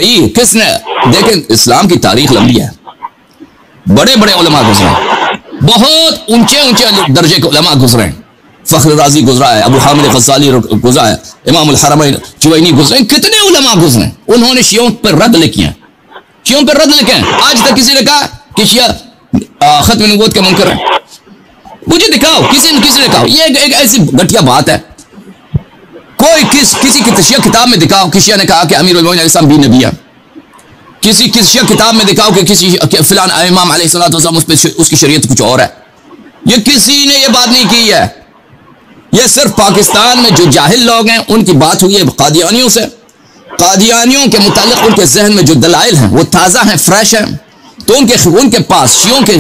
کس نے؟ دیکھیں اسلام کی تاریخ لمبی ہے، بڑے بڑے علماء گزرے ہیں، بہت اونچے اونچے درجے کے علماء گزرے ہیں، فخر رازی گزرا ہے، ابو حامد غزالی گزرا ہے، امام الحرمین جوینی گزرے ہیں، کتنے علماء گزرے ہیں، انہوں نے شیعوں پر رد لکھے ہیں، شیعوں پر رد لکھے ہیں۔ آج تک کسی نے کہا کہ شیعہ ختم نبوت کے منکر ہیں؟ مجھے دکھاؤ، کسی نے کہا؟ یہ ایک ایسی گھٹیا بات ہے، کوئی کسی کی شیعہ کتاب میں دکھاؤ کہ شیعہ نے کہا کہ امیر المومنین علیہ السلام بھی نبی ہے، کسی شیعہ کتاب میں دکھاؤ کہ کسی فلان امام علیہ السلام اس کی شریعت کچھ اور ہے۔ یہ کسی نے یہ بات نہیں کی ہے، یہ صرف پاکستان میں جو جاہل لوگ ہیں ان کی بات ہوئی ہے قادیانیوں سے۔ قادیانیوں کے متعلق ان کے ذہن میں جو دلائل ہیں وہ تازہ ہیں، فریش ہیں، تو ان کے پاس شیعوں کے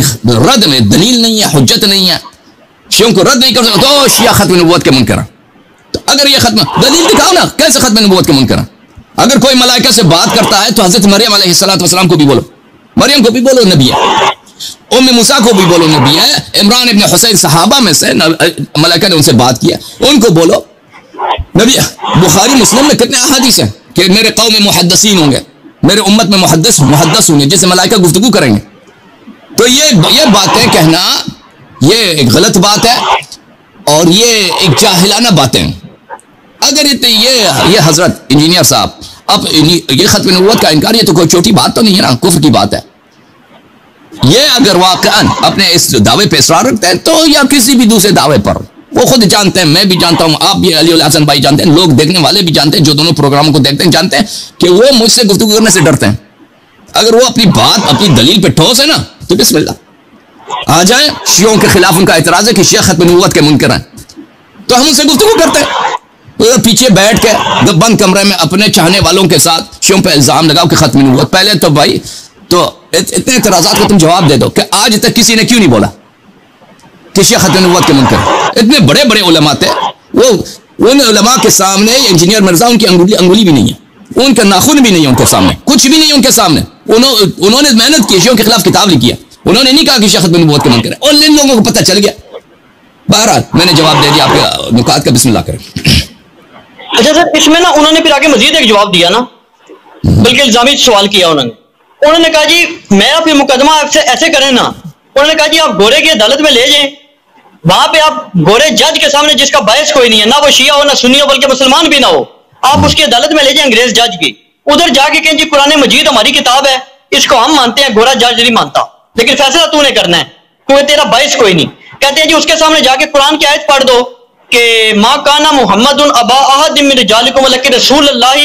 رد میں دلیل نہیں ہے، حجت نہیں ہے، شیعوں کو رد نہیں کر سکتے تو شیعہ ختم نبوت کے منکر ہیں۔ تو اگر یہ دلیل دکھاؤ نا، کیسے ختم نبوت کے منکر ہیں؟ اگر کوئی ملائکہ سے بات کرتا ہے تو حضرت مریم علیہ السلام کو بھی بولو، مریم کو بھی بولو نبی ہے، ام موسیٰ کو بھی بولو نبی ہے، عمران ابن حسین صحابہ میں سے ملائکہ نے ان سے بات کیا، ان کو بولو نبی ہے۔ بخاری مسلم میں کتنے احادیث ہیں کہ میرے قوم میں محدثین ہوں گے، میرے امت میں محدث ہوں گے جس سے ملائکہ گفتگو کریں گے۔ تو یہ باتیں کہنا یہ ایک غلط بات ہے اور یہ ایک جاہلانہ باتیں۔ اگر یہ حضرت انجینئر صاحب اب یہ ختم نبوت کا انکار، یہ تو کوئی چھوٹی بات تو نہیں ہے نا، کفر کی بات ہے۔ یہ اگر واقعاً اپنے اس دعوے پہ اصرار رکھتے ہیں تو یا کسی بھی دوسرے دعوے پر، وہ خود جانتے ہیں، میں بھی جانتا ہوں، آپ بھی، علی الحسن بھائی جانتے ہیں، لوگ دیکھنے والے بھی جانتے ہیں، جو دونوں پروگراموں کو دیکھتے ہیں جانتے ہیں کہ وہ مجھ سے گفتگو کرنے سے ڈرتے ہیں۔ اگر وہ اپنی دلیل پہ ٹھوس ہے نا تو بسم اللہ آ جائیں۔ شیعوں کے خلاف ان کا اعتراض ہے کہ شیعہ ختم نبوت کے منکر ہیں، تو ہم ان سے گفتگو کرتے ہیں، پیچھے بیٹھ کے بند کمرے میں اپنے چاہنے والوں کے ساتھ شیعوں پہ الزام لگاؤ کہ ختم نبوت۔ پہلے تو بھائی تو اتنے اعتراضات کو تم جواب دے دو کہ آج تک کسی نے کیوں نہیں بولا کہ شیعہ ختم نبوت کے منکر ہیں؟ اتنے بڑے بڑے علماء تھے، وہ ان علماء کے سامنے انجینئر مرزا ان کی انگلی بھی نہیں ہے، ان کا ناخن بھی نہیں ہے ان کے سامنے، کچھ بھی نہیں ہے ان کے سامنے۔ انہوں نے محنت کی، شیعوں کے خلاف کتاب لکھی ہے، انہوں نے نہیں کہا کہ شیعہ ختم نبوت کے منکر ہے، اور ان لوگوں کو پتہ چل گیا۔ بہرحال میں نے جواب دے دیا، آپ کے نکات کا بسم اللہ کریں۔ اچھا سر، اس میں نا انہوں نے پھر آگے مزید ایک جواب دیا نا، بلکہ الزامی سوال کیا انہوں نے کہا جی میرا پھر مقدمہ آپ سے ایسے کریں نا، انہوں نے کہا جی آپ گورے کی عدالت میں لے جائیں، وہاں پہ آپ گورے جج کے سامنے جس کا باعث کوئی نہیں ہے، نہ وہ شیعہ ہو نہ سنی ہو بلکہ مسلمان بھی نہ ہو، آپ اس کی عدالت میں لے جائیں انگریز جج کی، ادھر جا کے کہیں جی قرآن مجید ہماری کتاب ہے، اس کو ہم مانتے ہیں، گورا جج نہیں مانتا، لیکن فیصلہ تو نے کرنا ہے کیونکہ تیرا باعث کوئی نہیں۔ کہتے ہیں جی اس کے سامنے جا کے قرآن کی آیت پڑھ دو کہ ما کانا محمد ابا احد من رجالکم ولکن رسول اللہ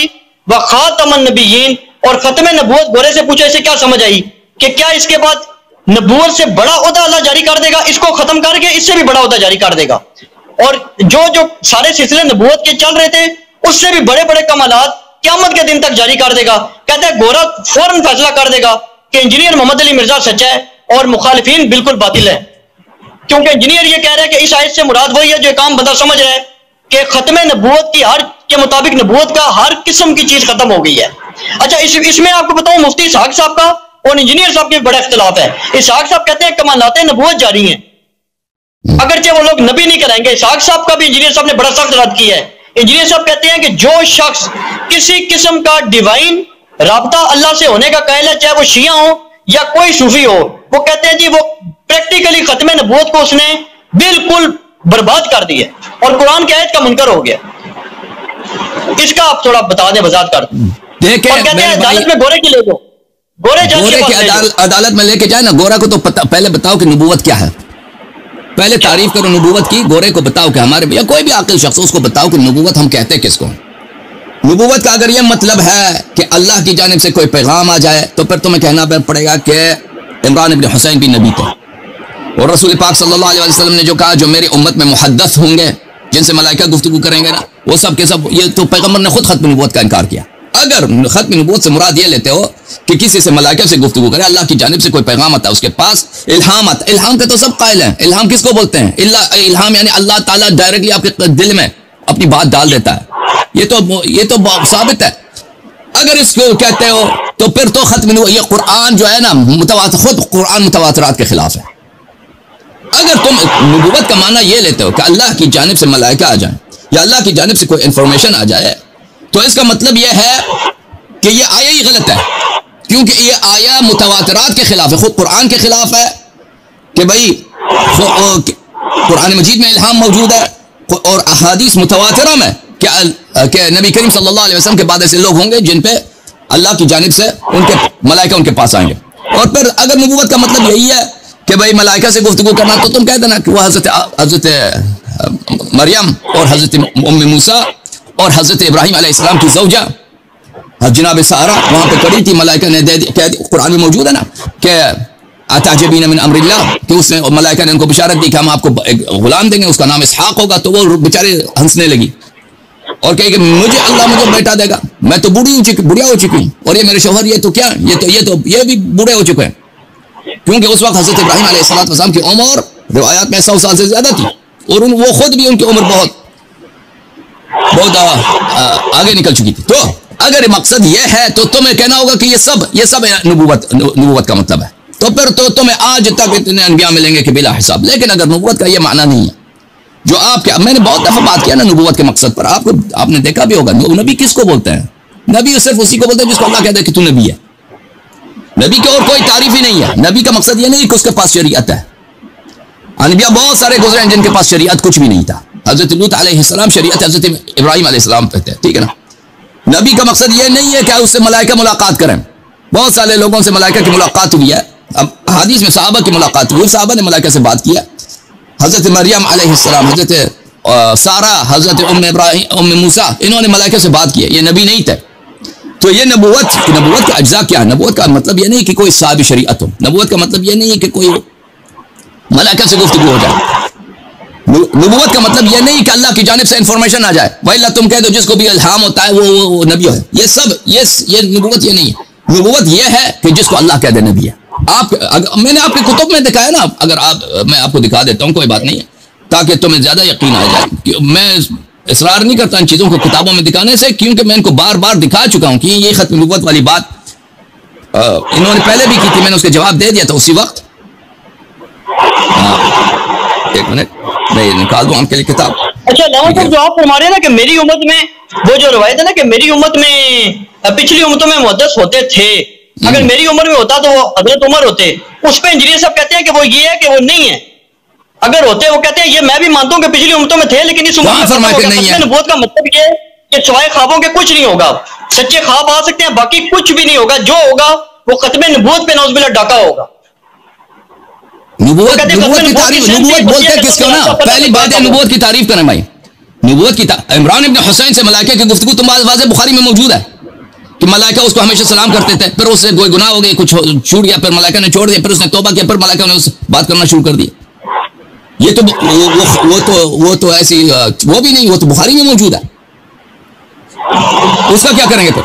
و خاتم النبیین، اور ختم نبوت گورے سے پوچھا اسے کیا سمجھ آئی کہ کیا اس کے بعد نبوت سے بڑا عہدہ اللہ جاری کر دے گا، اس کو ختم کر کے اس سے بھی بڑا عہدہ جاری کر دے گا، اور جو سارے سلسلے نبوت کے چل رہے تھے اس سے بھی بڑے بڑے کمالات قیامت کے دن تک جاری کر دے گا۔ کہتا ہے گورا فوراً فیصلہ کر دے گا کہ انجینئر محمد علی مرزا سچا ہے اور مخالفین بالکل باطل ہے، کیونکہ انجینئر یہ کہہ رہے ہیں کہ اس آیت سے مراد وہی ہے جو ایک عام بندہ سمجھ رہا ہے کہ ختم نبوت کی ہر کے مطابق نبوت کا ہر قسم کی چیز ختم ہو گئی ہے۔ اچھا اس میں آپ کو بتاؤں مفتی اسحاق صاحب کا اور انجینئر صاحب کے بڑا اختلاف ہے۔ اسحاق صاحب کہتے ہیں کمالات نبوت جاری ہیں، اگرچہ وہ لوگ نبی نہیں کرائیں گے۔ اسحاق صاحب کا بھی انجینئر صاحب نے بڑا سخت رد کیا ہے۔ انجینئر صاحب کہتے ہیں کہ جو شخص کسی قسم کا ڈیوائن رابطہ اللہ سے ہونے کا قائل ہے، چاہے وہ شیعہ ہو یا کوئی صوفی ہو، وہ کہتے ہیں جی وہ پریکٹیکلی ختم نبوت کو اس نے بالکل برباد کر دی ہے اور قرآن کی آیت کا منکر ہو گیا۔ اس کا آپ تھوڑا بتا دیں، وضاحت کر دیں۔ اور کہتے ہیں عدالت میں گورے کی لے جاؤ، گورے کی عدالت میں لے کے جائے نا، گورا کو تو پہلے بتاؤ کہ نبوت کیا ہے، پہلے تعریف کرو نبوت کی، گورے کو بتاؤ کہ ہمارے یا کوئی بھی عاقل شخص اس کو بتاؤ کہ نبوت ہم کہتے کس کو۔ نبوت کا اگر یہ مطلب ہے کہ اللہ کی جانب سے کوئی پیغام آ جائے تو پھر تمہیں کہنا پڑے گا کہ عمران ابن حسین بھی نبی تھے، اور رسول پاک صلی اللہ علیہ وسلم نے جو کہا جو میری امت میں محدث ہوں گے جن سے ملائکہ گفتگو کریں گے نا، وہ سب کے سب، یہ تو پیغمبر نے خود ختم نبوت کا انکار کیا۔ اگر ختم نبوت سے مراد یہ لیتے ہو کہ کسی سے ملائکہ سے گفتگو کرے، اللہ کی جانب سے کوئی پیغام آتا ہے، اس کے پاس الہام آتا ہے، الہام کے تو سب قائل ہیں، الہام کس کو بولتے ہیں؟ الہام یعنی اللہ تعالیٰ ڈائریکٹلی آپ کے دل میں اپنی بات ڈال دیتا ہے، یہ تو ثابت ہے۔ اگر اس کو کہتے ہو تو پھر تو ختم نبوت، یہ قرآن جو ہے نا متواتر، خود قرآن متواترات کے خلاف ہے۔ اگر تم نبوت کا معنی یہ لیتے ہو کہ اللہ کی جانب سے ملائکہ آ جائیں یا اللہ کی جانب سے کوئی انفارمیشن آ جائے، تو اس کا مطلب یہ ہے کہ یہ آیا ہی غلط ہے، کیونکہ یہ آیا متواترات کے خلاف ہے، خود قرآن کے خلاف ہے کہ بھائی قرآن مجید میں الہام موجود ہے، اور احادیث متواترہ میں کہ نبی کریم صلی اللہ علیہ وسلم کے بعد ایسے لوگ ہوں گے جن پہ اللہ کی جانب سے ان کے ملائکہ ان کے پاس آئیں گے. اور پھر اگر نبوت کا مطلب یہی ہے کہ بھائی ملائکہ سے گفتگو کرنا، تو تم کہہ دینا کہ وہ حضرت مریم اور حضرت ام موسیٰ اور حضرت ابراہیم علیہ السلام کی زوجہ جناب سارہ وہاں پہ کڑی تھی، ملائکہ نے دے دی، قرآن میں موجود ہے نا کہ اتعجبین من امر اللہ، کہ اس نے ملائکہ نے ان کو بشارت دی کہ ہم آپ کو ایک غلام دیں گے، اس کا نام اسحاق ہوگا. تو وہ بیچارے ہنسنے لگی اور کہے کہ اللہ مجھے بیٹا دے گا، میں تو بڑھیا ہو چکی ہوں، اور یہ میرے شوہر یہ تو کیا یہ بھی بوڑھے ہو چکے ہیں، کیونکہ اس وقت حضرت ابراہیم علیہ السلام کی عمر روایات میں 100 سال سے زیادہ تھی، اور وہ خود بھی ان کی عمر بہت آگے نکل چکی تھی. تو اگر مقصد یہ ہے تو تمہیں کہنا ہوگا کہ یہ سب نبوت کا مطلب ہے، تو پھر تو تمہیں آج تک اتنے انبیاء ملیں گے کہ بلا حساب. لیکن اگر نبوت کا یہ معنی نہیں ہے جو آپ کے، میں نے بہت دفعہ بات کیا نا نبوت کے مقصد پر، آپ نے دیکھا بھی ہوگا نبی کس کو بولتے ہیں؟ نبی صرف اسی کو بولتے ہیں جس کو اللہ کہتا ہے کہ تو نبی ہے. نبی کی اور کوئی تعریف ہی نہیں ہے. نبی کا مقصد یہ نہیں کہ اس کے پاس شریعت ہے. انبیاء بہت سارے گزرے ہیں جن کے پاس شریعت کچھ بھی نہیں تھا. حضرت لوط علیہ السلام شریعت حضرت ابراہیم علیہ السلام پہ تھے، ٹھیک ہے نا. نبی کا مقصد یہ نہیں ہے کہ اس سے ملائکہ ملاقات کریں. بہت سارے لوگوں سے ملائکہ کی ملاقات ہوئی ہے. اب حدیث میں صحابہ کی ملاقات ہوئی، صحابہ نے ملائکہ سے بات کیا. حضرت مریم علیہ السلام، حضرت سارہ، حضرت ام موسیٰ، انہوں نے ملائکہ سے بات کی. یہ نبی نہیں تھے. تو یہ نبوت کا اجزاء کیا ہے؟ نبوت کا مطلب یہ نہیں کہ کوئی صاحب شریعت ہو. نبوت کا مطلب یہ نہیں ہے کہ کوئی ملائکہ سے گفتگو ہو جائے. نبوت کا مطلب یہ نہیں کہ اللہ کی جانب سے انفارمیشن آ جائے. وَإِلَّا تم کہہ دو جس کو بھی الہام ہوتا ہے وہ نبی ہے. یہ نبوت یہ نہیں ہے. نبوت یہ ہے کہ جس کو اللہ کہہ دے نبی ہے. میں نے آپ کے کتب میں دکھایا نا، اگر میں آپ کو دکھا دیتا ہوں، کوئی بات نہیں ہے، تاکہ تمہیں زیادہ یقین آ جائے. میں اصرار نہیں کرتا ان چیزوں کو کتابوں میں دکھانے سے، کیونکہ میں ان کو بار بار دکھا چکا ہوں کہ یہ ختم نبوت والی بات انہوں نے پہلے بھی کی تھی. میں نے اس کے جواب دے دیا تھا اسی وقت. ایک منٹ میں نکال دوں آپ کے لیے کتاب. اچھا علامہ صاحب، جو آپ فرما رہے ہیں نا کہ میری امت میں، وہ جو روایت ہے نا کہ میری امت میں پچھلی امتوں میں محدث ہوتے تھے، اگر میری عمر میں ہوتا تو وہ حضرت عمر ہوتے. اس پہ انجینئر صاحب کہتے ہیں کہ وہ یہ ہے کہ وہ نہیں ہے. اگر ہوتے وہ کہتے ہیں یہ میں بھی مانتا ہوں کہ پچھلی امتوں میں تھے، لیکن اس امت میں نبوت کا مطلب یہ ہے کہ سوائے خوابوں کے کچھ نہیں ہوگا. سچے خواب آ سکتے ہیں، باقی کچھ بھی نہیں ہوگا. جو ہوگا وہ ختم نبوت پہ نعوذ باللہ ڈاکہ ہوگا. نبوت کی تعریف، نبوت بولتے کس کو نا؟ پہلی بات ہے نبوت کی تعریف کریں بھائی. نبوت کی عمران ابن حسین سے ملائکہ کی گفتگو تم واضح بخاری میں موجود ہے کہ ملائکہ اس کو ہمیشہ سلام کرتے تھے، پھر اس سے کوئی گناہ ہو گئی، کچھ چھوٹ گیا، پھر ملائکہ نے چھوڑ دیا، پھر اس نے توبہ کیا، پھر ملائکہ نے اس بات کرنا شروع کر دی. یہ تو وہ تو ایسی وہ بھی نہیں، وہ تو بخاری میں موجود ہے. اس کا کیا کریں گے پھر؟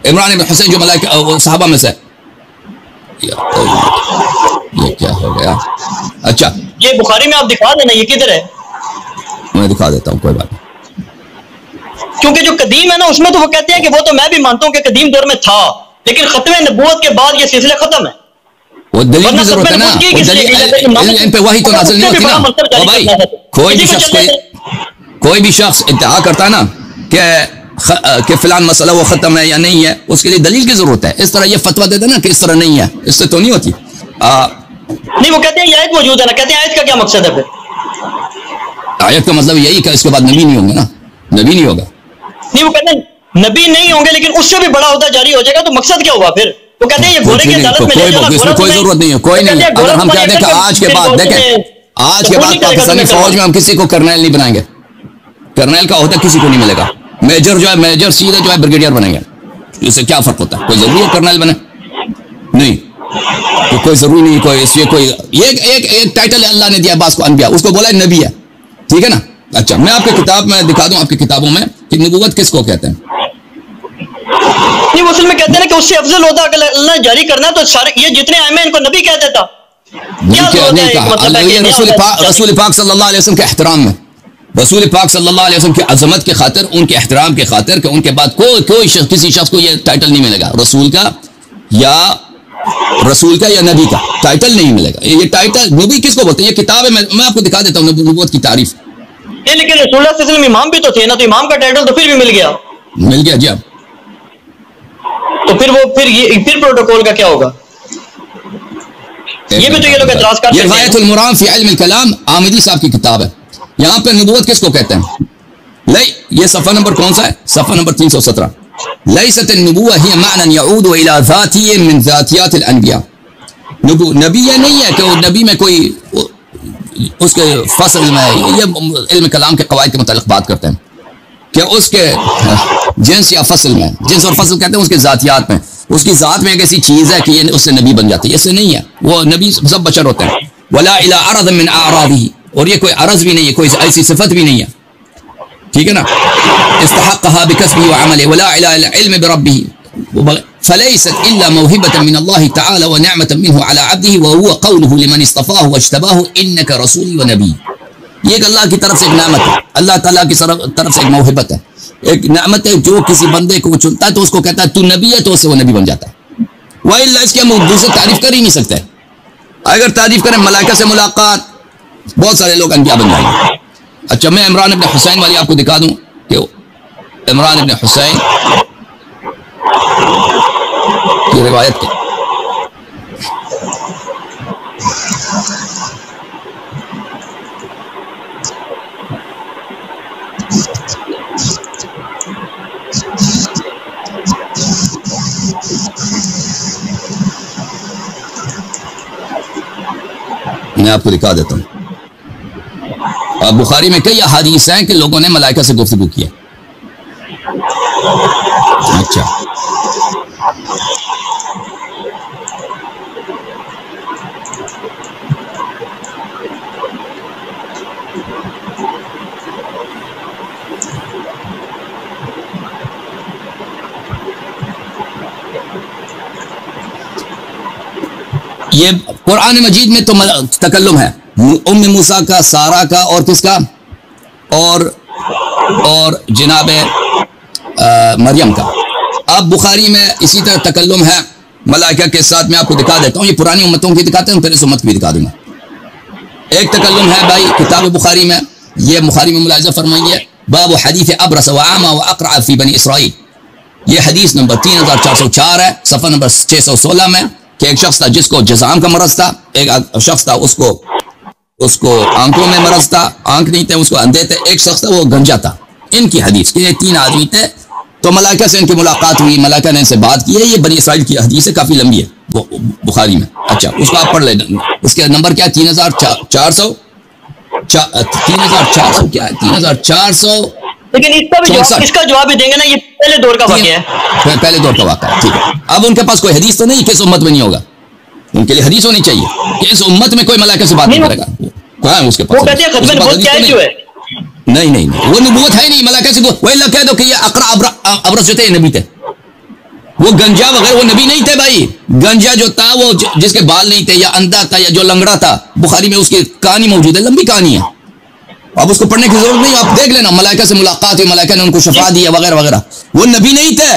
عمران ابن حسین جو ملائکہ صحابہ میں سے، یہ کیا ہو گیا؟ اچھا یہ بخاری میں آپ دکھا دینا یہ کدھر ہے. میں دکھا دیتا ہوں، کوئی بات نہیں. کیونکہ جو قدیم ہے نا اس میں تو وہ کہتے ہیں کہ وہ تو میں بھی مانتا ہوں کہ قدیم دور میں تھا، لیکن ختم نبوت کے بعد یہ سلسلہ ختم ہے. وہ دلیل کی ضرورت ہے نا، ان پہ وحی تو نازل نہیں ہوتی نا. او بھائی کوئی بھی شخص ادعا کرتا ہے نا کہ فلان مسئلہ وہ ختم ہے یا نہیں ہے، اس کے لیے دلیل کی ضرورت ہے. اس طرح یہ فتویٰ دیتے نا کہ اس طرح نہیں ہے، اس سے تو نہیں ہوتی. نہیں، وہ کہتے ہیں یہ آیت موجود ہے نا، کہتے ہیں آیت کا کیا مقصد ہے پھر؟ آیت کا مطلب یہی کہ اس کے بعد نبی نہیں ہوں گے نا، نبی نہیں ہوگا. نہیں، وہ کہتے ہیں نبی نہیں ہوں گے لیکن اس سے بھی بڑا عہدہ جاری ہو جائے گا، تو مقصد کیا ہوا پھر؟ وہ کہتے ہیں یہ گھوڑے کی عدالت میں لے جانا، اس میں کوئی ضرورت نہیں ہے، کوئی نہیں ہے. اگر ہم کہتے ہیں کہ آج کے بعد دیکھیں، آج کے بعد پاکستانی فوج میں ہم کسی کو کرنیل نہیں بنائیں گے، کرنیل کا عہدہ کسی کو نہیں ملے گا. میجر جو ہے میجر سیدھے جو ہے بریگیڈیئر بنیں گے. اس سے کیا فرق ہوتا ہے؟ کوئی ضروری ہے کرنیل بنے؟ نہیں، کوئی ضروری نہیں. کوئی اس کوئی ایک ٹائٹل اللہ نے دیا بعض کو انبیاء، اس کو بولا ہے نبی ہے، ٹھیک ہے نا. اچھا میں آپ کی کتاب میں دکھا دوں، آپ کی کتابوں میں کہ نبوت کس کو کہتے ہیں. نہیں، وہ اصل میں کہتے ہیں کہ اس سے افضل ہوتا اگر اللہ نے جاری کرنا تو سارے یہ جتنے ائمہ ان کو نبی کہہ دیتا. نہیں کہا. رسول پاک صلی اللہ علیہ وسلم کے احترام میں، رسول پاک صلی اللہ علیہ وسلم کی عظمت کے خاطر، ان کے احترام کے خاطر کہ ان کے بعد کوئی شخص، کسی شخص کو یہ ٹائٹل نہیں ملے گا رسول کا یا نبی کا ٹائٹل نہیں ملے گا. یہ ٹائٹل نبی کس کو بولتے ہیں؟ یہ کتاب ہے، میں آپ کو دکھا دیتا ہوں نبوت کی تعریف. لیکن رسول اللہ صلی اللہ علیہ وسلم امام بھی تو تھے نا، تو امام کا ٹائٹل تو پھر بھی مل گیا جی. اب تو پھر پروٹوکول کا کیا ہوگا؟ یہ بھی تو یہ لوگ اعتراض کرتے ہیں. یہ غایت المرام فی علم الکلام آمدی صاحب کی کتاب ہے. یہاں پہ نبوت کس کو کہتے ہیں؟ یہ صفحہ نمبر کون سا ہے؟ صفحہ نمبر 317. لیست النبوہ ہی معنی یعود الى ذاتی من ذاتیات الانبیاء. نبی یہ نہیں ہے کہ وہ نبی میں کوئی اس کے فصل میں، یہ علم کلام کے قواعد کے متعلق بات کرتے ہیں کہ اس کے جنس یا فصل میں، جنس اور فصل کہتے ہیں اس کے ذاتیات میں، اس کی ذات میں ایک ایسی چیز ہے کہ یہ اس سے نبی بن جاتی ہے. اس سے نہیں ہے، وہ نبی سب بشر ہوتے ہیں. ولا الى عرض من اعراضه، اور یہ کوئی عرض بھی نہیں ہے، کوئی ایسی صفت بھی نہیں ہے. ٹھیک ہے نا؟ استحقها بكسبه وعمله ولا الى العلم بربه فليست الا موهبه من الله تعالى ونعمه منه على عبده وهو قوله لمن اصطفاه واجتباه انك رسولي ونبي. یہ ایک اللہ کی طرف سے ایک نعمت ہے، اللہ تعالیٰ کی طرف سے ایک موہبت ہے، ایک نعمت ہے. جو کسی بندے کو چنتا ہے تو اس کو کہتا ہے تو نبی ہے، تو اس سے وہ نبی بن جاتا ہے. وَإِلَّا اس کی ہم دوسرے تعریف کر ہی نہیں سکتے. اگر تعریف کریں ملائکہ سے ملاقات، بہت سارے لوگ انبیاء بن جائیں گے. اچھا میں عمران ابن حسین والی آپ کو دکھا دوں کہ عمران ابن حسین کی روایت کی میں آپ کو دکھا دیتا ہوں. بخاری میں کئی احادیث ہیں کہ لوگوں نے ملائکہ سے گفتگو کی ہے. اچھا یہ قرآن مجید میں تو تکلم ہے ام موسیٰ کا، سارہ کا، اور کس کا، اور جناب مریم کا. اب بخاری میں اسی طرح تکلم ہے ملائکہ کے ساتھ. میں آپ کو دکھا دیتا ہوں، یہ پرانی امتوں کی دکھاتے ہیں، پھر اس امت کی بھی دکھا دوں گا. ایک تکلم ہے بھائی کتاب بخاری میں، یہ بخاری میں ملاحظہ فرمائیے، باب حدیث ابرس وعامہ واقرع فی بنی اسرائیل. یہ حدیث نمبر 3404 ہے، صفحہ نمبر 616 میں، کہ ایک شخص تھا جس کو جزام کا مرض تھا، ایک شخص تھا اس کو آنکھوں میں مرض تھا، آنکھ نہیں تھے، اس کو اندھے تھے، ایک شخص تھا وہ گنجا تھا. ان کی حدیث کے 3 آدمی تھے، تو ملائکہ سے ان کی ملاقات ہوئی، ملائکہ نے ان سے بات کی ہے. یہ بنی اسرائیل کی حدیث ہے، کافی لمبی ہے بخاری میں. اچھا اس کو آپ پڑھ لیں. اس کے نمبر کیا ہے؟ 3400 کیا ہے؟ 3400. لیکن اس کا جواب بھی دیں گے نا، یہ پہلے دور کا واقعہ ہے. پہلے دور کا واقعہ ہے. ٹھیک ہے. اب ان کے پاس کوئی حدیث تو نہیں کہ اس امت میں نہیں ہوگا. ان کے لیے حدیث ہونی چاہیے کہ اس امت میں کوئی ملائکہ سے بات نہیں کرے گا. کہاں ہے اس کے پاس؟ وہ کہتے ہیں ختم نبوت کیا ہے جو ہے. نہیں وہ نبوت ہے نہیں. ملائکہ سے وہ اللہ کہہ دو کہ یہ اقرع ابرص جو تھے یہ نبی تھے. وہ گنجا وغیرہ وہ نبی نہیں تھے بھائی. گنجا جو تھا وہ جس کے بال نہیں تھے، یا اندھا تھا، یا جو لنگڑا تھا، بخاری میں اس کی کہانی موجود ہے، لمبی کہانی ہے. اب اس کو پڑھنے کی ضرورت نہیں، آپ دیکھ لینا. ملائکہ سے ملاقات ہوئی، ملائکہ نے ان کو شفا دی وغیرہ وغیرہ. وہ نبی نہیں تھے.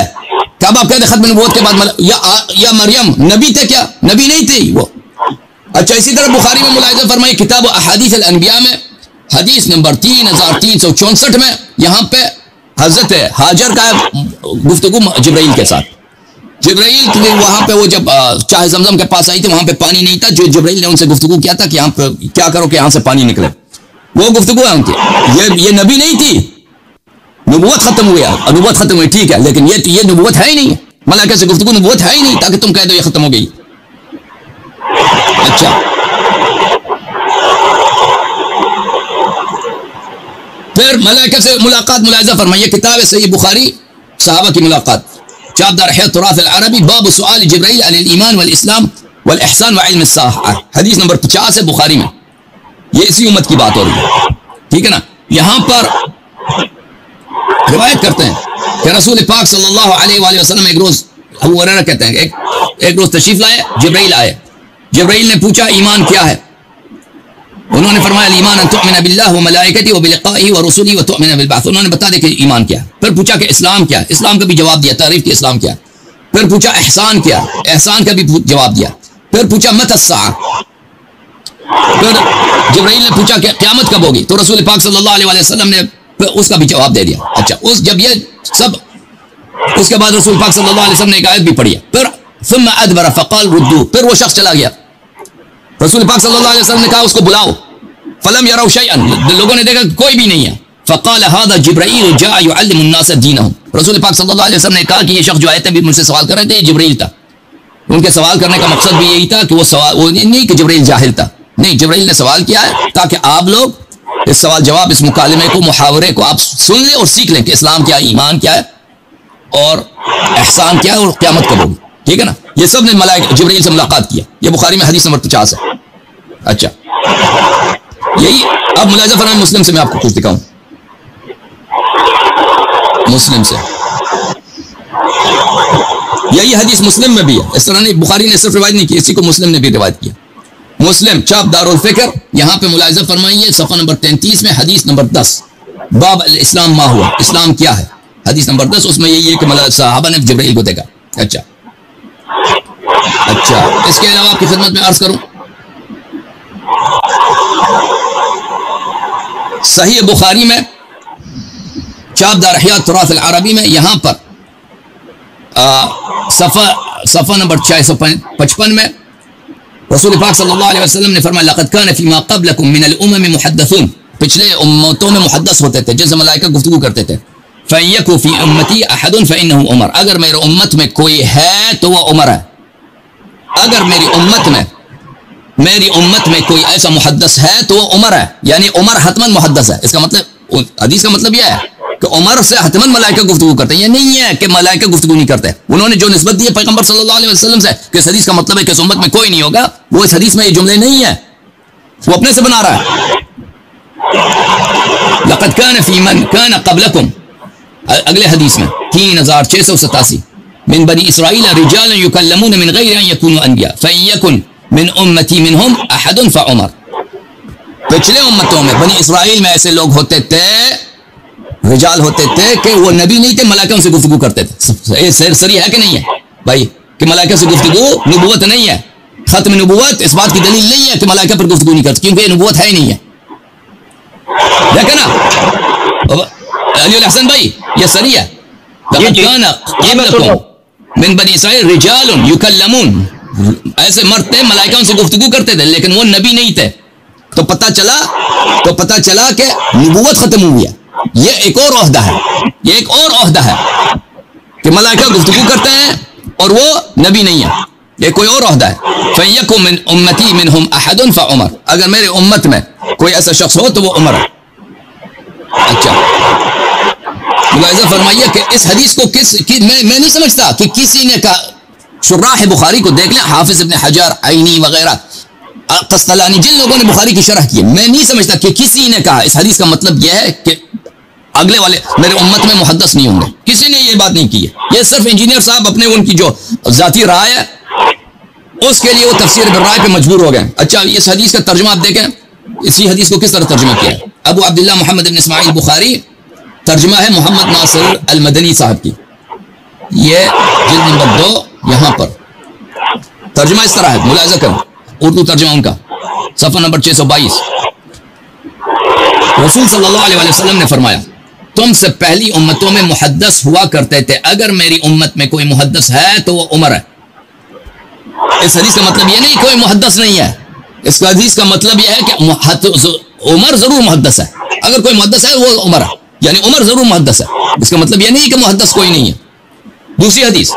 کب آپ کہتے ختم نبوت کے بعد یا مریم نبی تھے؟ کیا نبی نہیں تھی وہ؟ اچھا اسی طرح بخاری میں ملاحظہ فرمائے کتاب احادیث الانبیاء میں حدیث نمبر 3364 میں، یہاں پہ حضرت ہاجر کا گفتگو جبرائیل کے ساتھ. جبرائیل وہاں پہ وہ جب چاہ زمزم کے پاس آئی تھی، وہاں پہ پانی نہیں تھا. جو جبرائیل نے ان سے گفتگو کیا تھا کہ یہاں پہ کیا کرو کہ یہاں سے پانی نکلے، وہ گفتگو ہے ان کی. یہ نبی نہیں تھی. نبوت ختم ہوئی، نبوت ختم ہوئی ٹھیک ہے، لیکن یہ نبوت ہے ہی نہیں. ملائکہ سے گفتگو نبوت ہے ہی نہیں تاکہ تم کہہ دو یہ ختم ہو گئی. اچھا پھر ملائکہ سے ملاقات ملاحظہ فرمائیے. کتاب ہے صحیح بخاری صحابہ کی ملاقات، چاپ دار احیاء التراث العربی، باب سؤال جبرائیل عن الایمان والاسلام والاحسان وعلم الساعہ، حدیث نمبر 50 ہے بخاری میں. یہ اسی امت کی بات ہو رہی ہے. ٹھیک ہے نا. یہاں پر روایت کرتے ہیں کہ رسول پاک صلی اللہ علیہ وآلہ وسلم ایک روز، ابو ہریرہ کہتے ہیں ایک روز تشریف لائے، جبرائیل آئے. جبرائیل نے پوچھا ایمان کیا ہے؟ انہوں نے فرمایا ایمان ان تؤمن باللہ وملائکتہ وبلقائہ ورسلہ وتؤمن بالبعث. انہوں نے بتا دیا کہ ایمان کیا ہے. پھر پوچھا کہ اسلام کیا ہے؟ اسلام کا بھی جواب دیا، تعریف کی اسلام کیا ہے. پھر پوچھا احسان کیا ہے؟ احسان کا بھی جواب دیا. پھر پوچھا متی الساعہ. پھر جبرائیل نے پوچھا کہ قیامت کب ہوگی؟ تو رسول پاک صلی اللہ علیہ وسلم نے اس کا بھی جواب دے دیا. اچھا جب یہ سب اس کے بعد رسول پاک صلی اللہ علیہ وسلم نے ایک آیت بھی پڑھی ہے. پھر ثم ادبر فقال ردو، پھر وہ شخص چلا گیا. رسول پاک صلی اللہ علیہ وسلم نے کہا اس کو بلاؤ. فلم يروا شيئا، لوگوں نے دیکھا کوئی بھی نہیں ہے. فقال هذا جبرائیل جاء يعلم الناس دینهم. رسول پاک صلی اللہ علیہ وسلم نے کہا کہ یہ شخص جو آئے تھے بھی مجھ سے سوال کر رہے تھے، یہ جبرائیل تھا. ان کے سوال کرنے کا مقصد بھی یہی تھا کہ وہ نہیں کہ جبرائیل جاہل تھا، نہیں، جبرائیل نے سوال کیا ہے تاکہ آپ لوگ اس سوال جواب، اس مکالمے کو، محاورے کو آپ سن لیں اور سیکھ لیں کہ اسلام کیا ہے، ایمان کیا ہے اور احسان کیا ہے اور قیامت کب ہوگی. ٹھیک ہے نا. یہ سب نے ملائکہ جبرائیل سے ملاقات کیا. یہ بخاری میں حدیث نمبر 50 ہے. اچھا، یہی اب ملاحظہ فرمائیں. مسلم سے میں آپ کو کچھ دکھاؤں. مسلم سے یہی حدیث مسلم میں بھی ہے. اس طرح نہیں، بخاری نے صرف روایت نہیں کی، اسی کو مسلم نے بھی روایت کیا. مسلم چاپ دار الفکر، یہاں پہ ملاحظہ فرمائیے صفحہ نمبر 33 میں حدیث نمبر 10، باب الاسلام ما ہوا، اسلام کیا ہے، حدیث نمبر 10. اس میں یہی ہے کہ صحابہ نے جبرائیل کو دیکھا. اچھا، اس کے علاوہ آپ کی خدمت میں عرض کروں، صحیح بخاری میں چاپ دار احیاء تراث العربی میں یہاں پر صفحہ نمبر 655 میں رسول پاک صلی اللہ علیہ وسلم نے فرمایا لقد كان فيما قبلكم من الامم محدثون، پچھلے امتوں میں محدث ہوتے تھے جن سے ملائکہ گفتگو کرتے تھے. فَيَكُ فِي أُمَّتِي أَحَدٌ فَإِنَّهُ عمر، اگر میرے امت میں کوئی ہے تو وہ عمر ہے. اگر میری امت میں کوئی ایسا محدث ہے تو وہ عمر ہے. یعنی عمر حتماً محدث ہے. اس کا مطلب، حدیث کا مطلب یہ ہے کہ عمر سے حتماً ملائکہ گفتگو کرتے ہیں. یہ نہیں ہے کہ ملائکہ گفتگو نہیں کرتے. انہوں نے جو نسبت دی ہے پیغمبر صلی اللہ علیہ وسلم سے کہ اس حدیث کا مطلب ہے کہ اس امت میں کوئی نہیں ہوگا، وہ اس حدیث میں یہ جملے نہیں ہیں، وہ اپنے سے بنا رہا ہے. لقد كان في من كان قبلكم، اگلے حدیث میں 3687، من بنی اسرائیل رجال يكلمون من غیر ان يكونوا انبیاء فإن يكن من امتی منهم احد فعمر. پچھلے امتوں میں بنی اسرائیل میں ایسے لوگ ہوتے تھے، رجال ہوتے تھے کہ وہ نبی نہیں تھے، ملائکہ سے گفتگو کرتے تھے. صریح ہے کہ نہیں ہے بھائی کہ ملائکہ سے گفتگو نبوت نہیں ہے. ختم نبوت اس بات کی دلیل نہیں ہے کہ ملائکہ پر گفتگو نہیں کرتے، کیونکہ یہ نبوت ہے ہی نہیں ہے. دیکھیں نا علی الحسن بھائی، یہ صریح ہے. لقد كان قبلكم من بنی اسرائیل رجال يكلمون، ایسے مرد تھے ملائکہ ان سے گفتگو کرتے تھے لیکن وہ نبی نہیں تھے. تو پتہ چلا کہ نبوت ختم ہوئی ہے. یہ ایک اور عہدہ ہے، کہ ملائکہ گفتگو کرتے ہیں اور وہ نبی نہیں ہے. یہ کوئی اور عہدہ ہے. فَيَكُن مِّنْ أُمَّتِي مِنْهُمْ أَحَدٌ فَعُمَرٌ، اگر میرے امت میں کوئی ایسا شخص ہو تو وہ عمر ہے. اچھا، ملاحظہ فرمائیے کہ اس حدیث کو میں نہیں سمجھتا کہ کسی نے کہا. شراح بخاری کو دیکھ لیں، حافظ ابن حجر، عینی وغیرہ، قسطلانی، جن لوگوں نے بخاری کی شرح کی ہے، میں نہیں سمجھتا کہ کسی نے کہا اس حدیث کا مطلب یہ ہے کہ اگلے والے میرے امت میں محدث نہیں ہوں گے. کسی نے یہ بات نہیں کی ہے. یہ صرف انجینئر صاحب اپنے ان کی جو ذاتی رائے ہے اس کے لیے وہ تفسیر بالرائے پہ مجبور ہو گئے. اچھا، اس حدیث کا ترجمہ آپ دیکھیں، اسی حدیث کو کس طرح ترجمہ کیا ہے. ابو عبداللہ محمد بن اسماعیل بخاری، ترجمہ ہے محمد ناصر المدنی صاحب کی، یہ جلد نمبر 2 یہاں پر ترجمہ اس طرح ہے، ملاحظہ کریں اردو ترجمہ ان کا، صفحہ نمبر 622. رسول صلی اللہ علیہ وسلم نے فرمایا تم سے پہلی امتوں میں محدث ہوا کرتے تھے، اگر میری امت میں کوئی محدث ہے تو وہ عمر ہے. اس حدیث کا مطلب یہ نہیں کوئی محدث نہیں ہے. اس حدیث کا مطلب یہ ہے کہ عمر ضرور محدث ہے. اگر کوئی محدث ہے وہ عمر ہے، یعنی عمر ضرور محدث ہے. اس کا مطلب یہ نہیں کہ محدث کوئی نہیں ہے. دوسری حدیث،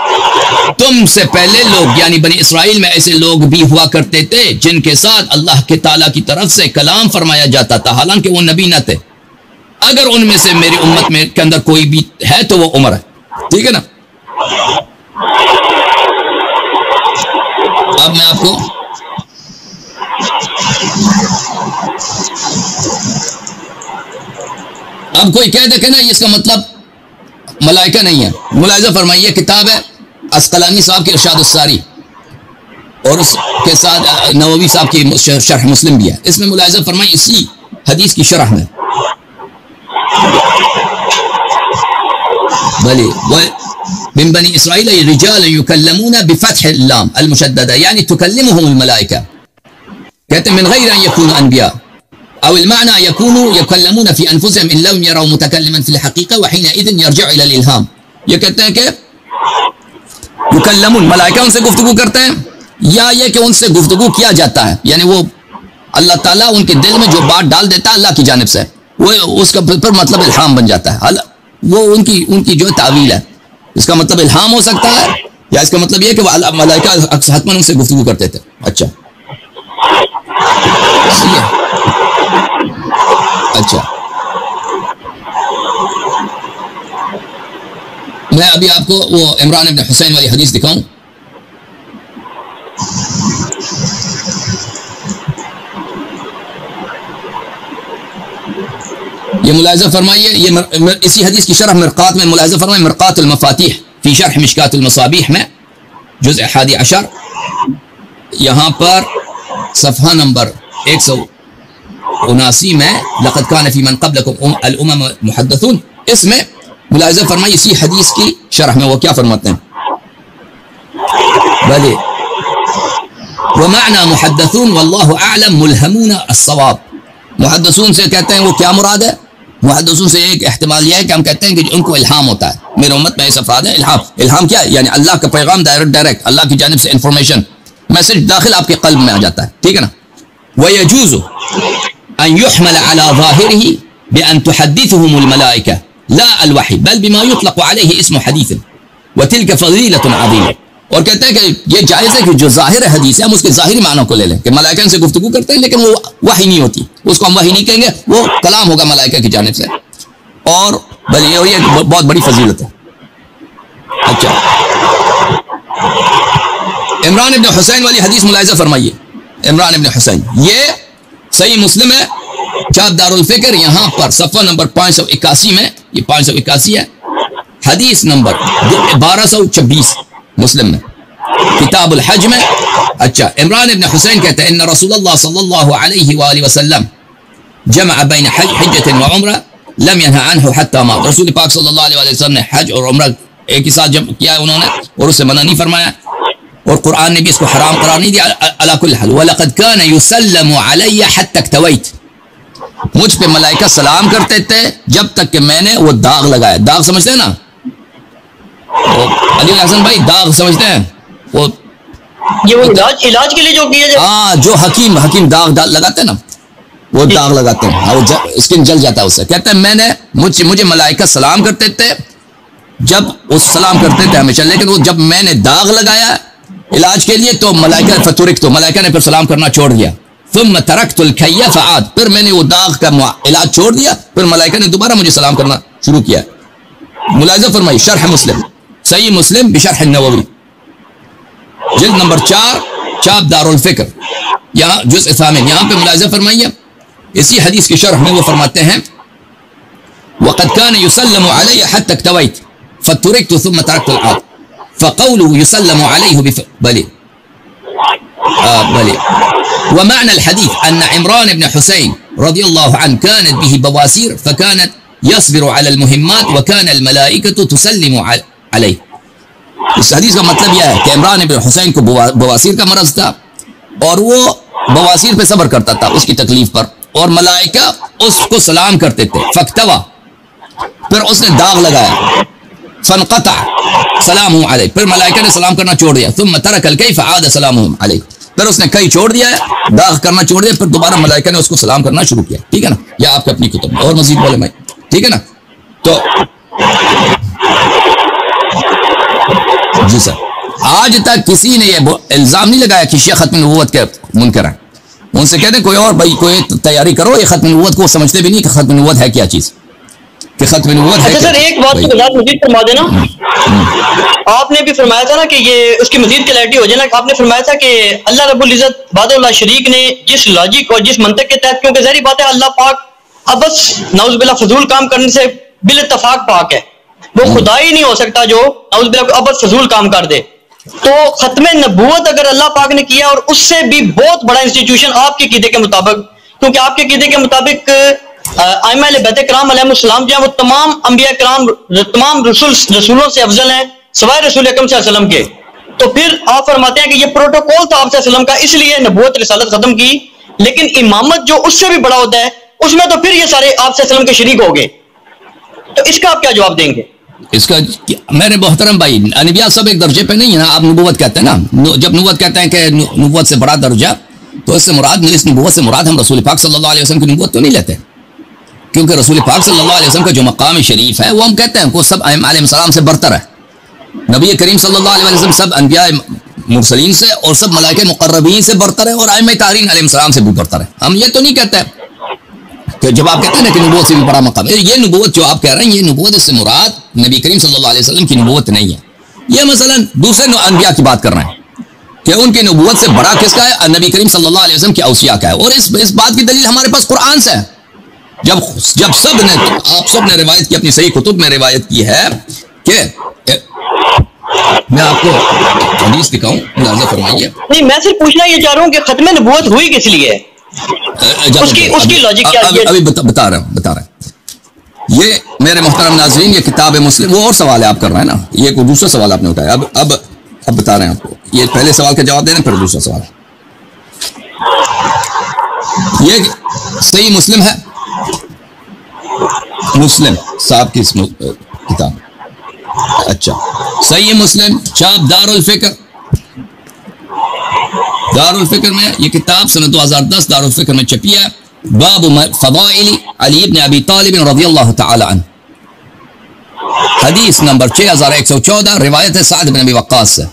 تم سے پہلے لوگ یعنی بنی اسرائیل میں ایسے لوگ بھی ہوا کرتے تھے جن کے ساتھ اللہ کے تعالیٰ کی طرف سے کلام فرمایا جاتا تھا حالانکہ وہ نبی نہ تھے. اگر ان میں سے میری امت میں کے اندر کوئی بھی ہے تو وہ عمر ہے. ٹھیک ہے نا. اب میں آپ کو اب کوئی کہہ دے کہ نا اس کا مطلب ملائکہ نہیں ہے. ملاحظہ فرمائیے، کتاب ہے عسقلانی صاحب کی ارشاد الساری اور اس کے ساتھ نووی صاحب کی شرح مسلم بھی ہے. اس میں ملاحظہ فرمائیے اسی حدیث کی شرح میں بلی من بنی اسرائیل رجال یکلمون بفتح اللام المشددہ یعنی تکلمهم الملائکہ، کہتے ہیں من غیر ان یکون انبیاء او المعنى يكونوا يكلمون في انفسهم ان لم يروا متكلما في الحقيقه وحينئذ يرجع الى الالهام. یہ کہتے ہیں کہ یکلمون ملائکہ ان سے گفتگو کرتے ہیں، یا یہ کہ ان سے گفتگو کیا جاتا ہے، یعنی وہ اللہ تعالیٰ ان کے دل میں جو بات ڈال دیتا ہے اللہ کی جانب سے، وہ اس کا پھر مطلب الہام بن جاتا ہے. وہ ان کی جو تعویل ہے. اس کا مطلب الہام ہو سکتا ہے، یا اس کا مطلب یہ کہ وہ ملائکہ حتماً ان سے گفتگو کرتے تھے. اچھا اچھا، میں ابھی آپ کو وہ عمران ابن حسین والی حدیث دکھاؤں. یہ ملاحظہ فرمائیے، یہ اسی حدیث کی شرح مرقات میں ملاحظہ فرمائیے، مرقات المفاتیح فی شرح مشکات المصابیح میں جزء 11، یہاں پر صفحہ نمبر 179 میں لقد کان فی من قبلکم الامم محدثون، اس میں ملاحظہ فرمائیے اسی حدیث کی شرح میں وہ کیا فرماتے ہیں. بلے ومعنى محدثون واللہ اعلم ملہمون الصواب. محدثون سے کہتے ہیں وہ کیا مراد ہے؟ محدثون سے ایک احتمال یہ ہے کہ ہم کہتے ہیں کہ ان کو الہام ہوتا ہے. میرے امت میں ایسا افراد ہے. الہام کیا ہے؟ یعنی اللہ کا پیغام ڈائریکٹ اللہ کی جانب سے انفارمیشن میسج داخل آپ کے قلب میں آ جاتا ہے. ٹھیک ہے نا. وَيَجُوزُ أَن يُحْمَلَ عَلَى ظَاهِرِهِ بِأَن تُحَدِّثُهُمُ الْمَلَائِكَةُ لا الوحی بل بما يطلق علیہ اسم حدیث وتلك فضیلۃ عظیمہ. اور کہتے ہیں کہ یہ جائز ہے کہ جو ظاہر حدیث ہے ہم اس کے ظاہری معنی کو لے لیں کہ ملائکہ ان سے گفتگو کرتے ہیں لیکن وہ وحی نہیں ہوتی، اس کو ہم وحی نہیں کہیں گے، وہ کلام ہوگا ملائکہ کی جانب سے. اور بل یہ بہت بڑی فضیلت ہے. اچھا، عمران ابن حسین والی حدیث ملاحظہ فرمائیے. عمران ابن حسین یہ صحیح مسلم ہے، چاپ دار الفکر، یہاں پر صفحہ نمبر 581 میں، یہ 581 ہے، حدیث نمبر 1226 مسلم میں، کتاب الحج میں. اچھا، عمران ابن حسین کہتے ہیں ان رسول اللہ صلی اللہ علیہ وآلہ وسلم جمع بین حجۃ وعمرہ لم ینہ عنہ حتی مات. رسول پاک صلی اللہ علیہ وسلم نے حج اور عمرہ ایک ہی ساتھ جمع کیا انہوں نے اور اسے منع نہیں فرمایا، اور قرآن نے بھی اس کو حرام قرار نہیں دیا. علی کل حال وَلَقَدْ كَانَ يُسَلَّمُ عَلَيَّ حَتَّى اكْتَوَيْتُ. مجھ پہ ملائکہ سلام کرتے تھے جب تک کہ میں نے وہ داغ لگایا. داغ سمجھتے ہیں نا علی حسن بھائی؟ داغ سمجھتے ہیں یہ وہ علاج کے لیے جو کیا جائے، ہاں، جو حکیم داغ لگاتے ہیں نا، وہ داغ لگاتے ہیں، وہ اسکن جل جاتا ہے اس سے. کہتے ہیں میں نے مجھے ملائکہ سلام کرتے تھے جب وہ سلام کرتے تھے ہمیشہ، لیکن وہ جب میں نے داغ لگایا علاج کے لیے تو ملائکہ فترک تو ملائکہ نے پھر سلام کرنا چھوڑ دیا. ثم ترکت الکی فعاد، پھر میں نے وہ داغ کا علاج چھوڑ دیا، پھر ملائکہ نے دوبارہ مجھے سلام کرنا شروع کیا. ملاحظہ فرمائی شرح مسلم، صحیح مسلم بشرح النووی، جلد نمبر 4، چاپ دار الفکر، یہاں جزء ثامن، یہاں پہ ملاحظہ فرمائیے اسی حدیث کی شرح میں وہ فرماتے ہیں وقد كان يسلم علي حتى اكتويت فتركت ثم تركت العاد فقوله يسلم عليه بلي ومعنى الحديث أن عمران بن حسين رضي الله عنه كانت به بواسير فكانت يصبر على المهمات وكان الملائكة تسلم عليه. اس حدیث کا مطلب یہ ہے کہ عمران بن حسین کو بواسیر کا مرض تھا اور وہ بواسیر پہ صبر کرتا تھا اس کی تکلیف پر، اور ملائکہ اس کو سلام کرتے تھے. فاکتوا، پھر اس نے داغ لگایا، فانقطع سلامہ علیہ، پھر ملائکہ نے سلام کرنا چھوڑ دیا. ثم ترک الکی فعاد سلامہ علیہ، پھر اس نے کئی چھوڑ دیا ہے، داغ کرنا چھوڑ دیا، پھر دوبارہ ملائکہ نے اس کو سلام کرنا شروع کیا. ٹھیک ہے نا، یا آپ کے اپنی کتب میں اور مزید بولے میں، ٹھیک ہے نا. تو جی سر، آج تک کسی نے یہ الزام نہیں لگایا کہ شیخ ختم نبوت کے منکر ہیں. ان سے کہتے ہیں کوئی اور بھائی کوئی تیاری کرو، یہ ختم نبوت کو سمجھتے بھی نہیں کہ ختم نبوت ہے کیا چیز، کہ ختم نبوت ہے. اچھا سر، ایک بات کی وضاحت مزید فرما دینا. آپ نے بھی فرمایا تھا نا کہ یہ اس کی مزید کلیئرٹی ہو جائے نا، آپ نے فرمایا تھا کہ اللہ رب العزت وحدہ اللہ شریک نے جس لاجک اور جس منطق کے تحت، کیونکہ ظاہری بات ہے اللہ پاک ابس نعوذ باللہ فضول کام کرنے سے بالاتفاق پاک ہے، وہ خدا ہی نہیں ہو سکتا جو نعوذ باللہ ابس فضول کام کر دے. تو ختم نبوت اگر اللہ پاک نے کیا اور اس سے بھی بہت بڑا انسٹیٹیوشن آپ کے عقیدے کے مطابق، کیونکہ آپ کے عقیدے کے مطابق ائمہ اہل بیت کرام علیہ السلام جو ہیں وہ تمام انبیاء کرام، تمام رسولوں سے افضل ہیں سوائے رسول اکرم صلی اللہ علیہ وسلم کے. تو پھر آپ فرماتے ہیں کہ یہ پروٹوکول تھا آپ صلی اللہ علیہ وسلم کا، اس لیے نبوت رسالت ختم کی، لیکن امامت جو اس سے بھی بڑا ہوتا ہے اس میں تو پھر یہ سارے آپ صلی اللہ علیہ وسلم کے شریک ہو گئے. تو اس کا آپ کیا جواب دیں گے؟ اس کا میرے محترم بھائی انبیاء سب ایک درجے پہ نہیں ہے نا. آپ نبوت کہتے ہیں نا, جب نبوت کہتے ہیں کہ نبوت سے بڑا درجہ, تو اس سے مراد, اس نبوت سے مراد ہم رسول پاک صلی اللہ علیہ وسلم کی نبوت تو نہیں لیتے, کیونکہ رسول پاک صلی اللہ علیہ وسلم کا جو مقام شریف ہے وہ ہم کہتے ہیں وہ سب ائمہ علیہ السلام سے برتر ہے. نبی کریم صلی اللہ علیہ وسلم سب انبیاء مرسلین سے اور سب ملائکہ مقربین سے برتر ہے, اور ائمہ طاہرین علیہ السلام سے بھی برتر ہے. ہم یہ تو نہیں کہتے کہ جب آپ کہتے ہیں نا کہ نبوت سے بھی بڑا مقام ہے, یہ نبوت جو آپ کہہ رہے ہیں یہ نبوت, اس سے مراد نبی کریم صلی اللہ علیہ وسلم کی نبوت نہیں ہے. یہ مثلا دوسرے انبیاء کی بات کر رہے ہیں کہ ان کی نبوت سے بڑا کس کا ہے, نبی کریم صلی اللہ علیہ وسلم کی اوصیاء کا ہے. اور اس بات کی دلیل ہمارے پاس قرآن سے ہے. جب سب نے, آپ سب نے روایت کی, اپنی صحیح کتب میں روایت کی ہے کہ میں آپ کو حدیث دکھاؤں, ملاحظہ فرمائیے. نہیں, میں صرف پوچھنا یہ چاہ رہا ہوں کہ ختم نبوت ہوئی کس لیے ہے, اس کی لاجک کیا ہے؟ ابھی بتا رہا ہوں. یہ میرے محترم ناظرین, یہ کتاب مسلم, وہ اور سوال ہے آپ کر رہے ہیں نا, یہ کوئی دوسرا سوال آپ نے اٹھایا. اب بتا رہے ہیں آپ کو, یہ پہلے سوال کا جواب دینا, پھر دوسرا سوال. یہ صحیح مسلم ہے, مسلم صاحب کی کتاب. اچھا, صحیح مسلم چھاپ دار الفکر میں یہ کتاب سنہ 2010 دار الفکر میں چھپی ہے. باب فضائل علی ابن ابی طالب رضی اللہ تعالی عنہ, حدیث نمبر 6114, روایت ہے سعد بن ابی وقاص سے.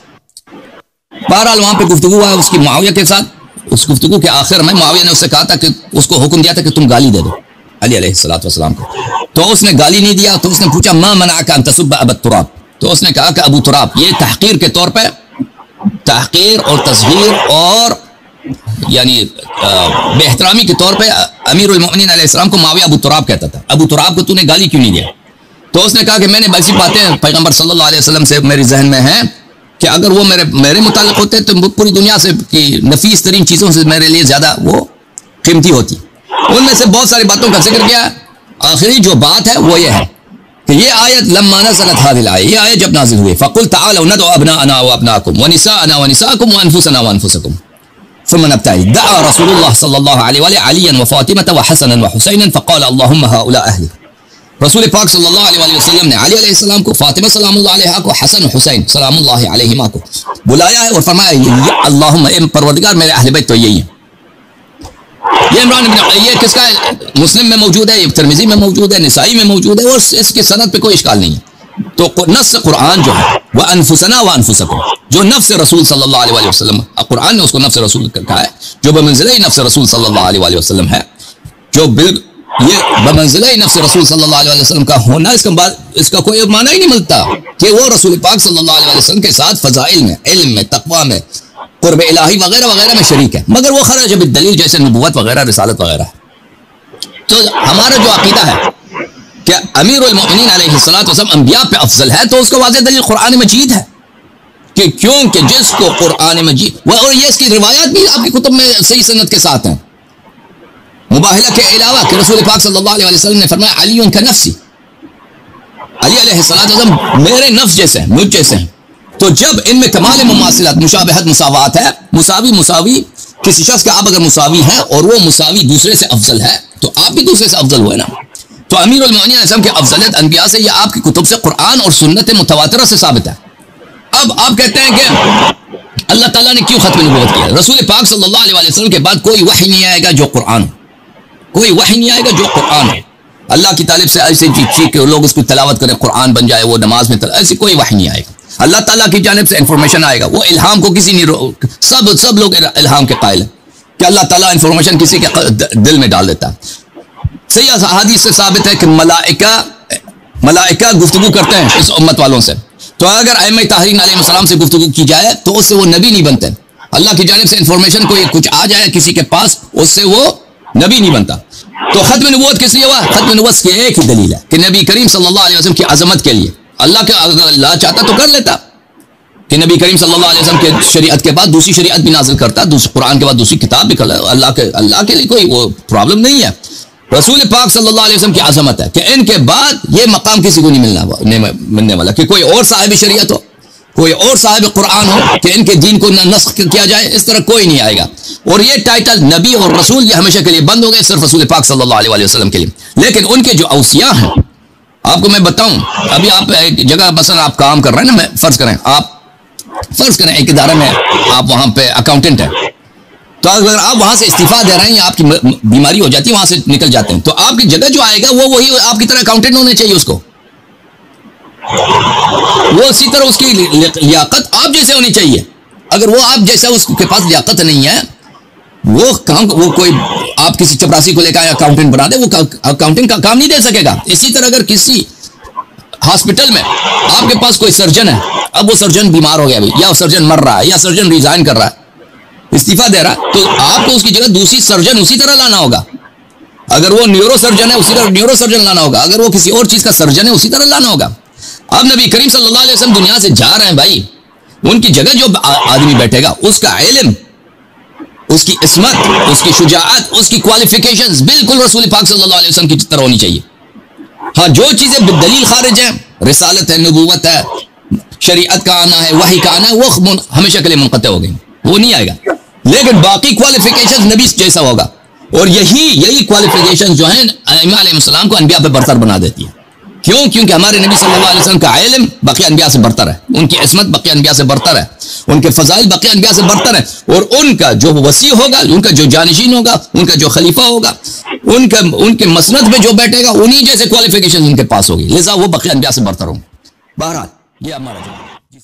بہرحال وہاں پہ گفتگو ہے اس کی معاویہ کے ساتھ. اس گفتگو کے آخر میں معاویہ نے اس سے کہا تھا کہ اس کو حکم دیا تھا کہ تم گالی دے دو علی علیہ السلام کو. تو اس نے گالی نہیں دیا. تو اس نے پوچھا ما منعک ان تسب ابا تراب, تو اس نے کہا کہ ابو تراب, یہ تحقیر کے طور پہ, تحقیر اور تصغیر اور یعنی بے احترامی کے طور پہ امیر المؤمنین علیہ السلام کو معاویہ ابو تراب کہتا تھا. ابو تراب کو تو نے گالی کیوں نہیں دیا؟ تو اس نے کہا کہ میں نے ایسی باتیں پیغمبر صلی اللہ علیہ وسلم سے میری ذہن میں ہیں کہ اگر وہ میرے متعلق ہوتے تو پوری دنیا سے کی نفیس ترین چیزوں سے میرے لیے زیادہ وہ قیمتی ہوتی. ان میں سے بہت ساری باتوں کا ذکر کیا. آخری جو بات ہے وہ یہ ہے کہ یہ آیت لما نزلت هذه الآية, یہ آیت جب نازل ہوئی, فقل تعالوا ندعو ابناءنا وابناءكم ونساءنا ونساءكم وانفسنا وانفسكم ثم نبتهل. دعا رسول الله صلى الله عليه وآله عليا وفاطمة وحسنا وحسينا فقال اللهم هؤلاء اهلي. رسول پاک صلی اللہ علیہ وسلم نے علی علیہ السلام کو, فاطمہ سلام اللہ علیہا کو, حسن حسین سلام اللہ علیہما کو بلایا ہے اور فرمایا اللہم اے پروردگار میرے اہل بیت تو یہی ہیں. یہ عمران ابن, یہ کس کا ہے؟ مسلم میں موجود ہے, ترمذی میں موجود ہے, نسائی میں موجود ہے, اور اس کے سند پہ کوئی اشکال نہیں ہے. تو نص قرآن جو ہے وانفسنا وانفسکم, جو نفس رسول صلی اللہ علیہ وسلم, قرآن نے اس کو نفس رسول کہا ہے, جو بمنزلہ نفس رسول صلی اللہ علیہ وسلم ہے, جو یہ بمنزلہ نفس رسول صلی اللہ علیہ وسلم کا ہونا, اس کا کوئی معنی ہی نہیں ملتا کہ وہ رسول پاک صلی اللہ علیہ وسلم کے ساتھ فضائل میں, علم میں, تقوی میں, قرب الہی وغیرہ وغیرہ میں شریک ہے, مگر وہ خرج بالدلیل جیسے نبوت وغیرہ, رسالت وغیرہ ہے. تو ہمارا جو عقیدہ ہے کہ امیر المؤمنین علیہ السلام انبیاء پہ افضل ہے, تو اس کو واضح دلیل قرآن مجید ہے کہ کیونکہ جس کو قرآن مجید, اور یہ اس کی روایات بھی آپ کی کتب میں صحیح سند کے ساتھ ہیں, مباہلہ کے علاوہ کہ رسول پاک صلی اللہ علیہ وسلم نے فرمایا علی ان کا نفسی, علی علیہ السلام میرے نفس جیسے ہیں, مجھ جیسے ہیں. تو جب ان میں کمال مماثلت, مشابہت, مساوات ہے, مساوی کسی شخص کے آپ اگر مساوی ہیں اور وہ مساوی دوسرے سے افضل ہے, تو آپ بھی دوسرے سے افضل ہوئے نا. تو امیر المؤمنین علیہ السلام کی افضلیت انبیاء سے, یہ آپ کی کتب سے, قرآن اور سنت متواترہ سے ثابت ہے. اب آپ کہتے ہیں کہ اللہ تعالیٰ نے کیوں ختم نبوت کیا؟ رسول پاک صلی اللہ علیہ وسلم کے بعد کوئی وحی نہیں آئے گا جو قرآن, کوئی وحی نہیں آئے گا جو قرآن ہے. اللہ کی طالب سے ایسے چیز کہ لوگ اس کو تلاوت کریں, قرآن بن جائے, وہ نماز میں ایسی کوئی وحی نہیں آئے گا. اللہ تعالیٰ کی جانب سے انفارمیشن آئے گا, وہ الہام کو کسی نہیں, سب لوگ الہام کے قائل ہیں کہ اللہ تعالیٰ انفارمیشن کسی کے دل میں ڈال دیتا ہے. صحیح حدیث سے ثابت ہے کہ ملائکہ گفتگو کرتے ہیں اس امت والوں سے. تو اگر ائمہ طاہرین علیہ السلام سے گفتگو کی جائے تو اس سے وہ نبی نہیں بنتے. اللہ کی جانب سے انفارمیشن کوئی کچھ آ جائے کسی کے پاس, اس سے وہ نبی نہیں بنتا. تو ختم نبوت کس لیے ہوا؟ ختم نبوت کی ایک ہی دلیل ہے کہ نبی کریم صلی اللہ علیہ وسلم کی عظمت کے لیے. اللہ چاہتا تو کر لیتا کہ نبی کریم صلی اللہ علیہ وسلم کے شریعت کے بعد دوسری شریعت بھی نازل کرتا, قرآن کے بعد دوسری کتاب بھی کرتا. اللہ کے لیے کوئی وہ پرابلم نہیں ہے. رسول پاک صلی اللہ علیہ وسلم کی عظمت ہے کہ ان کے بعد یہ مقام کسی کو نہیں ملنے والا کہ کوئی اور صاحب شریعت ہو, کوئی اور صاحب قرآن ہو کہ ان کے دین کو نسخ کیا جائے, اس طرح کوئی نہیں آئے گا. اور یہ ٹائٹل نبی اور رسول یہ ہمیشہ کے لیے بند ہو گئے, صرف رسول پاک صلی اللہ علیہ وسلم کے لیے. لیکن ان کے جو اوصیاء ہیں, آپ کو میں بتاؤں، ابھی آپ ایک جگہ مثلا آپ کام کر رہے ہیں نا، میں فرض کریں ایک ادارے میں آپ وہاں پہ اکاؤنٹنٹ ہیں، تو اگر آپ وہاں سے استعفیٰ دے رہے ہیں یا آپ کی بیماری ہو جاتی ہے وہاں سے نکل جاتے ہیں، تو آپ کی جگہ جو آئے گا وہ وہی آپ کی طرح اکاؤنٹنٹ ہونے چاہیے، اس کو وہ اسی طرح اس کی لیاقت آپ جیسے ہونی چاہیے. اگر وہ آپ جیسا اس کے پاس لیاقت نہیں ہے، وہ کوئی آپ کسی چپراسی کو لے کر اکاؤنٹنٹ بنا دے، وہ اکاؤنٹنٹ کا کام نہیں دے سکے گا. اسی طرح اگر کسی ہاسپٹل میں آپ کے پاس کوئی سرجن ہے، اب وہ سرجن بیمار ہو گیا بھی، یا سرجن مر رہا ہے، یا سرجن ریزائن کر رہا ہے، استعفیٰ دے رہا، تو آپ کو اس کی جگہ دوسری سرجن اسی طرح لانا ہوگا. اگر وہ نیورو سرجن ہے اسی طرح نیورو سرجن لانا ہوگا، اگر وہ کسی اور چیز کا سرجن ہے اسی طرح لانا ہوگا. اب نبی کریم صلی اللہ علیہ وسلم دنیا سے جا رہے ہیں بھائی، ان کی جگہ جو آدمی بیٹھے گا اس کا علم، اس کی عصمت، اس کی شجاعت، اس کی کوالیفیکیشنز بالکل رسول پاک صلی اللہ علیہ وسلم کی طرح ہونی چاہیے. ہاں جو چیزیں دلیل خارج ہیں، رسالت ہے، نبوت ہے، شریعت کا آنا ہے، وحی کا آنا ہے، وہ ہمیشہ کے لیے منقطع ہو گئی، وہ نہیں آئے گا. لیکن باقی کوالیفیکیشنز نبی جیسا ہوگا، اور یہی کوالیفیکیشنز جو ہیں ائمہ علیہ السلام کو انبیاء پہ برتر بنا دیتی ہے. کیوں؟ کیونکہ ہمارے نبی صلی اللہ علیہ وسلم کا علم بقیہ انبیاء سے برتر ہے، ان کی عصمت بقیہ انبیاء سے برتر ہے، ان کے فضائل بقیہ انبیاء سے برتر ہے، اور ان کا جو وسیع ہوگا، ان کا جو جانشین ہوگا، ان کا جو خلیفہ ہوگا، ان کے مسند پہ جو بیٹھے گا، انہی جیسے کوالیفیکیشن ان کے پاس ہوگی، لذا وہ بقیہ انبیاء سے برتر ہوں. بہرحال یہ ہمارا جواب.